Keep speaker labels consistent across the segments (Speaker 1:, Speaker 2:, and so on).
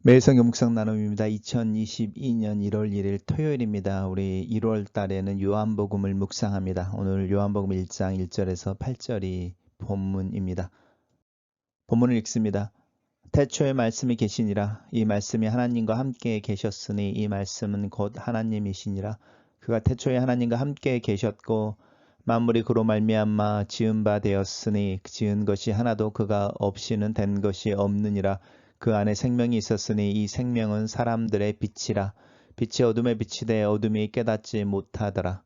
Speaker 1: 매일 성경 묵상 나눔입니다. 2022년 1월 1일 토요일입니다. 우리 1월 달에는 요한복음을 묵상합니다. 오늘 요한복음 1장 1절에서 8절이 본문입니다. 본문을 읽습니다. 태초에 말씀이 계시니라. 이 말씀이 하나님과 함께 계셨으니 이 말씀은 곧 하나님이시니라. 그가 태초에 하나님과 함께 계셨고 만물이 그로 말미암아 지은 바 되었으니 지은 것이 하나도 그가 없이는 된 것이 없느니라. 그 안에 생명이 있었으니 이 생명은 사람들의 빛이라. 빛이 어둠에 비치되 어둠이 깨닫지 못하더라.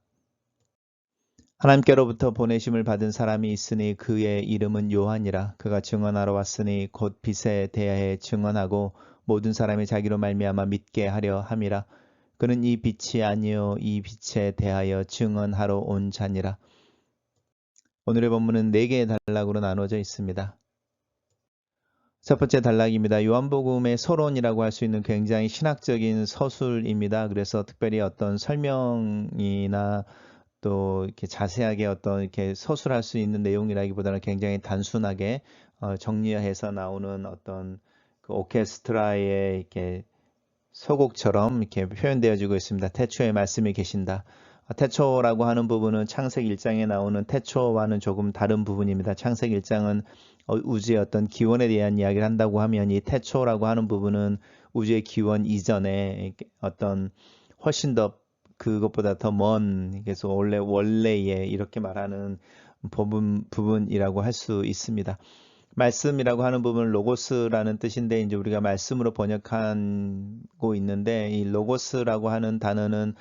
Speaker 1: 하나님께로부터 보내심을 받은 사람이 있으니 그의 이름은 요한이라. 그가 증언하러 왔으니 곧 빛에 대하여 증언하고 모든 사람이 자기로 말미암아 믿게 하려 함이라. 그는 이 빛이 아니요 이 빛에 대하여 증언하러 온 자니라. 오늘의 본문은 4개의 단락으로 나눠져 있습니다. 첫 번째 단락입니다. 요한복음의 서론이라고 할 수 있는 굉장히 신학적인 서술입니다. 그래서 특별히 어떤 설명이나 또 이렇게 자세하게 어떤 이렇게 서술할 수 있는 내용이라기보다는 굉장히 단순하게 정리해서 나오는 어떤 그 오케스트라의 이렇게 소곡처럼 이렇게 표현되어지고 있습니다. 태초에 말씀이 계신다. 태초라고 하는 부분은 창세기 1장에 나오는 태초와는 조금 다른 부분입니다. 창세기 1장은 우주의 어떤 기원에 대한 이야기를 한다고 하면 이 태초라고 하는 부분은 우주의 기원 이전에 어떤 훨씬 더 그것보다 더 먼, 그래서 원래의 이렇게 말하는 부분이라고 할 수 있습니다. 말씀이라고 하는 부분은 로고스라는 뜻인데 이제 우리가 말씀으로 번역하고 있는데 이 로고스라고 하는 단어는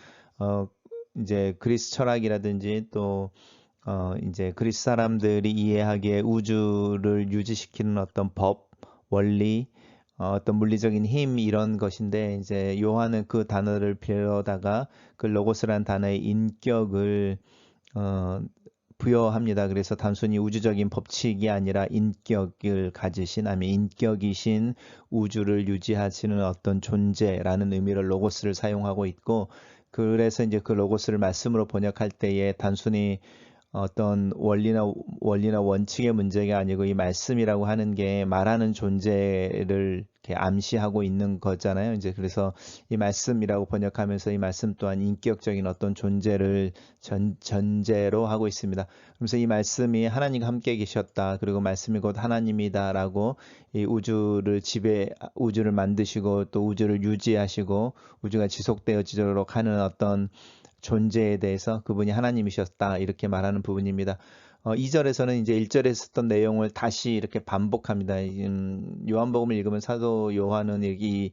Speaker 1: 이제 그리스 철학이라든지 또 이제 그리스 사람들이 이해하기에 우주를 유지시키는 어떤 법, 원리, 어떤 물리적인 힘 이런 것인데 이제 요한은 그 단어를 빌려다가 그 로고스라는 단어의 인격을 어, 부여합니다. 그래서 단순히 우주적인 법칙이 아니라 인격을 가지신 아니면 인격이신 우주를 유지하시는 어떤 존재라는 의미로 로고스를 사용하고 있고 그래서 이제 그 로고스를 말씀으로 번역할 때에 단순히 어떤 원리나 원칙의 문제가 아니고 이 말씀이라고 하는 게 말하는 존재를 이렇게 암시하고 있는 거잖아요. 이제 그래서 이 말씀이라고 번역하면서 이 말씀 또한 인격적인 어떤 존재를 전제로 하고 있습니다. 그래서 이 말씀이 하나님과 함께 계셨다. 그리고 말씀이 곧 하나님이다라고 이 우주를 만드시고 또 우주를 유지하시고 우주가 지속되어지도록 하는 어떤 존재에 대해서 그분이 하나님이셨다 이렇게 말하는 부분입니다. 2절에서는 이제 1절에 썼던 내용을 다시 이렇게 반복합니다. 요한복음을 읽으면 사도 요한은 여기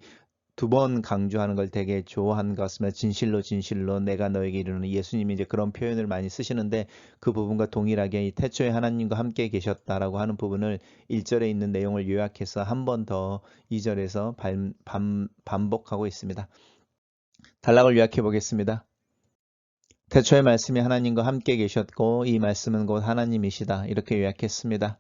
Speaker 1: 2번 강조하는 걸 되게 좋아하는 것 같습니다. 진실로 진실로 내가 너에게 이르는 예수님이 이제 그런 표현을 많이 쓰시는데 그 부분과 동일하게 이 태초에 하나님과 함께 계셨다라고 하는 부분을 1절에 있는 내용을 요약해서 한 번 더 2절에서 반복하고 있습니다. 단락을 요약해 보겠습니다. 태초의 말씀이 하나님과 함께 계셨고 이 말씀은 곧 하나님이시다. 이렇게 요약했습니다.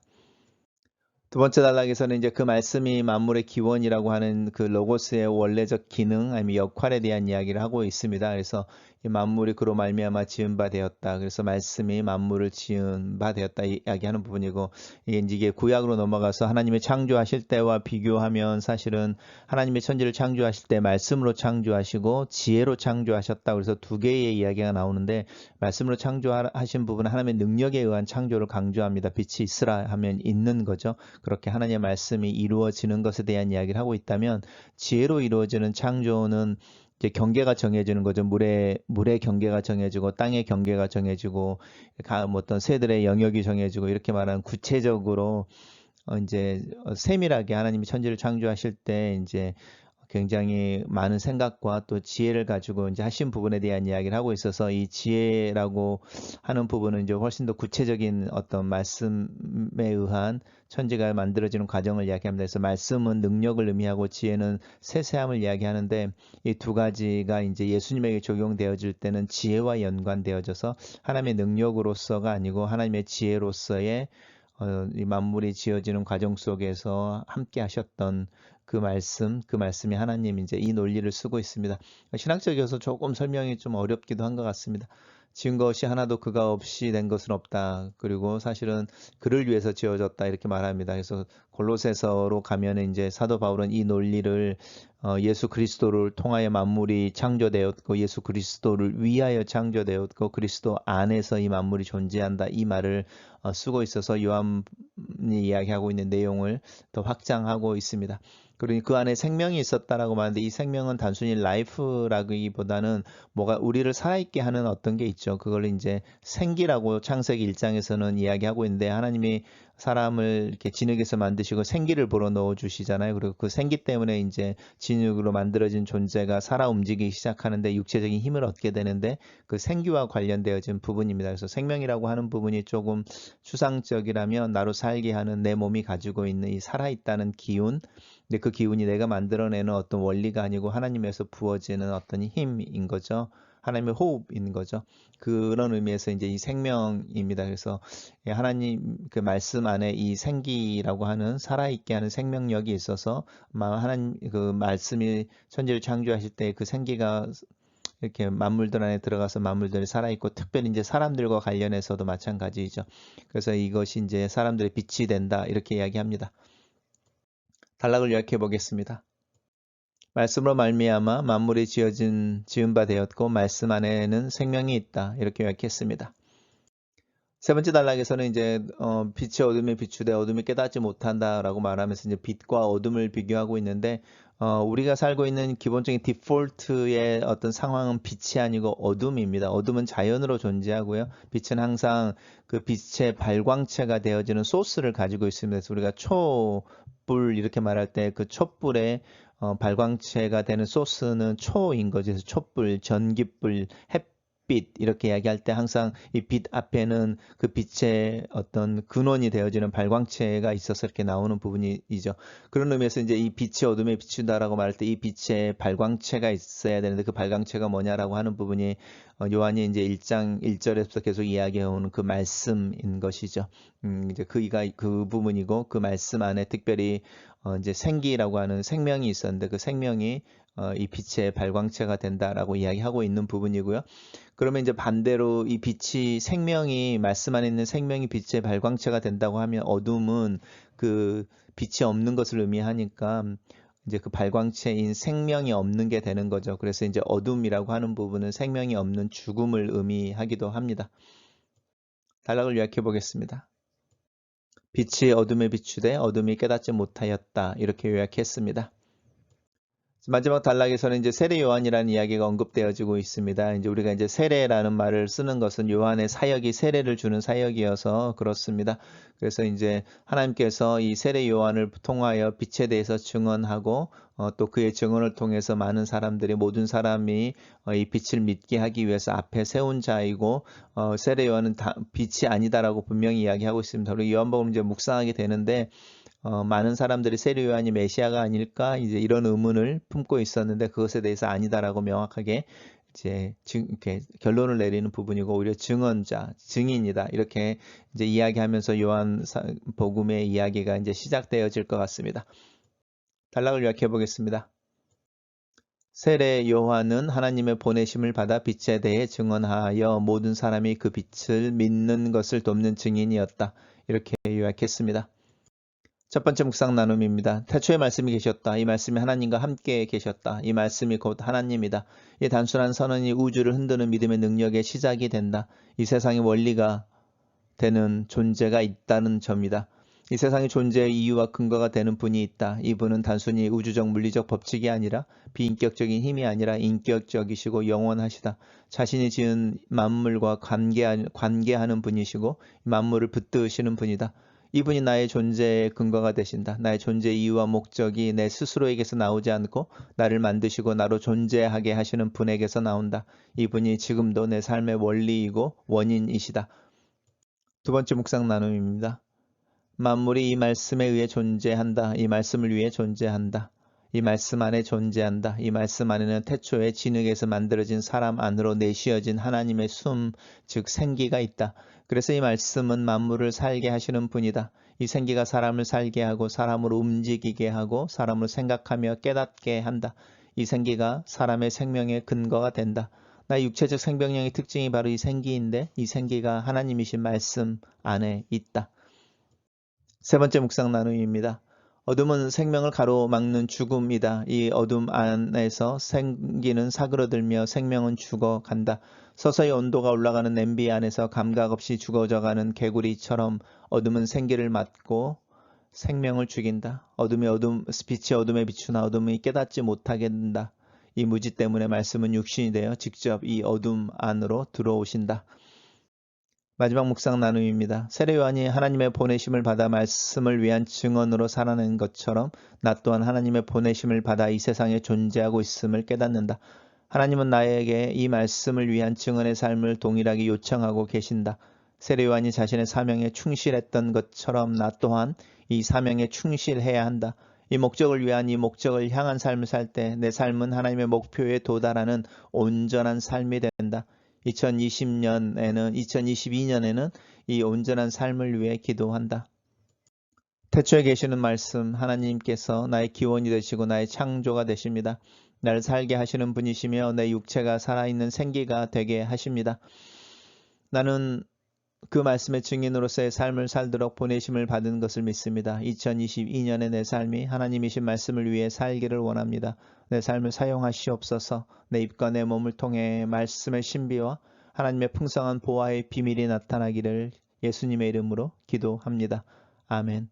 Speaker 1: 두 번째 단락에서는 이제 그 말씀이 만물의 기원이라고 하는 그 로고스의 원래적 기능 아니면 역할에 대한 이야기를 하고 있습니다. 그래서 이 만물이 그로 말미암아 지은 바 되었다. 그래서 말씀이 만물을 지은 바 되었다 이야기하는 부분이고 이게 구약으로 넘어가서 하나님의 창조하실 때와 비교하면 사실은 하나님의 천지를 창조하실 때 말씀으로 창조하시고 지혜로 창조하셨다. 그래서 2개의 이야기가 나오는데 말씀으로 창조하신 부분은 하나님의 능력에 의한 창조를 강조합니다. 빛이 있으라 하면 있는 거죠. 그렇게 하나님의 말씀이 이루어지는 것에 대한 이야기를 하고 있다면 지혜로 이루어지는 창조는 이제 경계가 정해지는 거죠. 물의 경계가 정해지고 땅의 경계가 정해지고 어떤 새들의 영역이 정해지고 이렇게 말하는 구체적으로 이제 세밀하게 하나님이 천지를 창조하실 때 이제 굉장히 많은 생각과 또 지혜를 가지고 이제 하신 부분에 대한 이야기를 하고 있어서 이 지혜라고 하는 부분은 이제 훨씬 더 구체적인 어떤 말씀에 의한 천지가 만들어지는 과정을 이야기합니다. 그래서 말씀은 능력을 의미하고 지혜는 세세함을 이야기하는데 이 2가지가 이제 예수님에게 적용되어질 때는 지혜와 연관되어져서 하나님의 능력으로서가 아니고 하나님의 지혜로서의 이 만물이 지어지는 과정 속에서 함께 하셨던 그 말씀이 하나님 이제 이 논리를 쓰고 있습니다. 신학적이어서 조금 설명이 좀 어렵기도 한 것 같습니다. 지은 것이 하나도 그가 없이 된 것은 없다. 그리고 사실은 그를 위해서 지어졌다 이렇게 말합니다. 그래서 골로새서로 가면은 이제 사도 바울은 이 논리를 예수 그리스도를 통하여 만물이 창조되었고 예수 그리스도를 위하여 창조되었고 그리스도 안에서 이 만물이 존재한다 이 말을 쓰고 있어서 요한이 이야기하고 있는 내용을 더 확장하고 있습니다. 그러니 그 안에 생명이 있었다라고 말하는데 이 생명은 단순히 라이프라기보다는 뭐가 우리를 살아있게 하는 어떤 게 있죠. 그걸 이제 생기라고 창세기 1장에서는 이야기하고 있는데 하나님이 사람을 이렇게 진흙에서 만드시고 생기를 불어넣어 주시잖아요. 그리고 그 생기 때문에 이제 진흙으로 만들어진 존재가 살아 움직이기 시작하는데 육체적인 힘을 얻게 되는데 그 생기와 관련되어진 부분입니다. 그래서 생명이라고 하는 부분이 조금 추상적이라면 나로 살게 하는 내 몸이 가지고 있는 이 살아있다는 기운 근데 그 기운이 내가 만들어내는 어떤 원리가 아니고 하나님에서 부어지는 어떤 힘인 거죠. 하나님의 호흡인 거죠. 그런 의미에서 이제 이 생명입니다. 그래서 하나님 그 말씀 안에 이 생기라고 하는 살아있게 하는 생명력이 있어서 하나님 그 말씀이 천지를 창조하실 때 그 생기가 이렇게 만물들 안에 들어가서 만물들이 살아있고 특별히 이제 사람들과 관련해서도 마찬가지죠. 그래서 이것이 이제 사람들의 빛이 된다 이렇게 이야기합니다. 단락을 요약해 보겠습니다. 말씀으로 말미암아 만물이 지은 바 되었고 말씀 안에는 생명이 있다. 이렇게 요약했습니다. 세 번째 단락에서는 이제 빛이 어둠에 비추되 어둠이 깨닫지 못한다라고 말하면서 이제 빛과 어둠을 비교하고 있는데 우리가 살고 있는 기본적인 디폴트의 어떤 상황은 빛이 아니고 어둠입니다. 어둠은 자연으로 존재하고요. 빛은 항상 그 빛의 발광체가 되어지는 소스를 가지고 있습니다. 그래서 우리가 촛불 이렇게 말할 때 그 촛불의 발광체가 되는 소스는 초인 거죠. 그래서 촛불, 전기불, 햇빛 이렇게 이야기할 때 항상 이 빛 앞에는 그 빛의 어떤 근원이 되어지는 발광체가 있어서 이렇게 나오는 부분이죠. 그런 의미에서 이제 이 빛이 어둠에 비춘다라고 말할 때 이 빛의 발광체가 있어야 되는데 그 발광체가 뭐냐라고 하는 부분이 요한이 이제 1장 1절에서 계속 이야기해 오는 그 말씀인 것이죠. 이제 그 부분이고 그 말씀 안에 특별히 이제 생기라고 하는 생명이 있었는데 그 생명이 이 빛의 발광체가 된다라고 이야기하고 있는 부분이고요. 그러면 이제 반대로 이 빛이 생명이 말씀 안에 있는 생명이 빛의 발광체가 된다고 하면 어둠은 그 빛이 없는 것을 의미하니까 이제 그 발광체인 생명이 없는 게 되는 거죠. 그래서 이제 어둠이라고 하는 부분은 생명이 없는 죽음을 의미하기도 합니다. 단락을 요약해 보겠습니다. 빛이 어둠에 비추되 어둠이 깨닫지 못하였다. 이렇게 요약했습니다. 마지막 단락에서는 이제 세례 요한이라는 이야기가 언급되어지고 있습니다. 이제 우리가 이제 세례라는 말을 쓰는 것은 요한의 사역이 세례를 주는 사역이어서 그렇습니다. 그래서 이제 하나님께서 이 세례 요한을 통하여 빛에 대해서 증언하고 또 그의 증언을 통해서 많은 사람들이 모든 사람이 이 빛을 믿게 하기 위해서 앞에 세운 자이고 세례 요한은 빛이 아니다라고 분명히 이야기하고 있습니다. 우리 요한복음 이제 묵상하게 되는데 많은 사람들이 세례 요한이 메시아가 아닐까 이제 이런 의문을 품고 있었는데 그것에 대해서 아니다라고 명확하게 이제 이렇게 결론을 내리는 부분이고 오히려 증언자, 증인이다 이렇게 이제 이야기하면서 요한 복음의 이야기가 이제 시작되어질 것 같습니다. 단락을 요약해 보겠습니다. 세례 요한은 하나님의 보내심을 받아 빛에 대해 증언하여 모든 사람이 그 빛을 믿는 것을 돕는 증인이었다. 이렇게 요약했습니다. 첫 번째 묵상 나눔입니다. 태초에 말씀이 계셨다. 이 말씀이 하나님과 함께 계셨다. 이 말씀이 곧 하나님이다. 이 단순한 선언이 우주를 흔드는 믿음의 능력의 시작이 된다. 이 세상의 원리가 되는 존재가 있다는 점이다. 이 세상의 존재의 이유와 근거가 되는 분이 있다. 이분은 단순히 우주적 물리적 법칙이 아니라 비인격적인 힘이 아니라 인격적이시고 영원하시다. 자신이 지은 만물과 관계하는 분이시고 만물을 붙드시는 분이다. 이분이 나의 존재의 근거가 되신다. 나의 존재의 이유와 목적이 내 스스로에게서 나오지 않고 나를 만드시고 나로 존재하게 하시는 분에게서 나온다. 이분이 지금도 내 삶의 원리이고 원인이시다. 두 번째 묵상 나눔입니다. 만물이 이 말씀에 의해 존재한다. 이 말씀을 위해 존재한다. 이 말씀 안에 존재한다. 이 말씀 안에는 태초에 진흙에서 만들어진 사람 안으로 내쉬어진 하나님의 숨, 즉 생기가 있다. 그래서 이 말씀은 만물을 살게 하시는 분이다. 이 생기가 사람을 살게 하고 사람으로 움직이게 하고 사람을 생각하며 깨닫게 한다. 이 생기가 사람의 생명의 근거가 된다. 나의 육체적 생명력의 특징이 바로 이 생기인데 이 생기가 하나님이신 말씀 안에 있다. 세 번째 묵상 나눔입니다. 어둠은 생명을 가로막는 죽음이다. 이 어둠 안에서 생기는 사그러들며 생명은 죽어간다. 서서히 온도가 올라가는 냄비 안에서 감각 없이 죽어져가는 개구리처럼 어둠은 생기를 맞고 생명을 죽인다. 빛이 어둠에 비추나 어둠이 깨닫지 못하게 된다. 이 무지 때문에 말씀은 육신이 되어 직접 이 어둠 안으로 들어오신다. 마지막 묵상 나눔입니다. 세례 요한이 하나님의 보내심을 받아 말씀을 위한 증언으로 살아낸 것처럼 나 또한 하나님의 보내심을 받아 이 세상에 존재하고 있음을 깨닫는다. 하나님은 나에게 이 말씀을 위한 증언의 삶을 동일하게 요청하고 계신다. 세례 요한이 자신의 사명에 충실했던 것처럼 나 또한 이 사명에 충실해야 한다. 이 목적을 위한 이 목적을 향한 삶을 살 때 내 삶은 하나님의 목표에 도달하는 온전한 삶이 된다. 2022년에는 이 온전한 삶을 위해 기도한다. 태초에 계시는 말씀 하나님께서 나의 기원이 되시고 나의 창조가 되십니다. 나를 살게 하시는 분이시며 내 육체가 살아있는 생기가 되게 하십니다. 나는 그 말씀의 증인으로서의 삶을 살도록 보내심을 받은 것을 믿습니다. 2022년의 내 삶이 하나님이신 말씀을 위해 살기를 원합니다. 내 삶을 사용하시옵소서. 내 입과 내 몸을 통해 말씀의 신비와 하나님의 풍성한 보화의 비밀이 나타나기를 예수님의 이름으로 기도합니다. 아멘.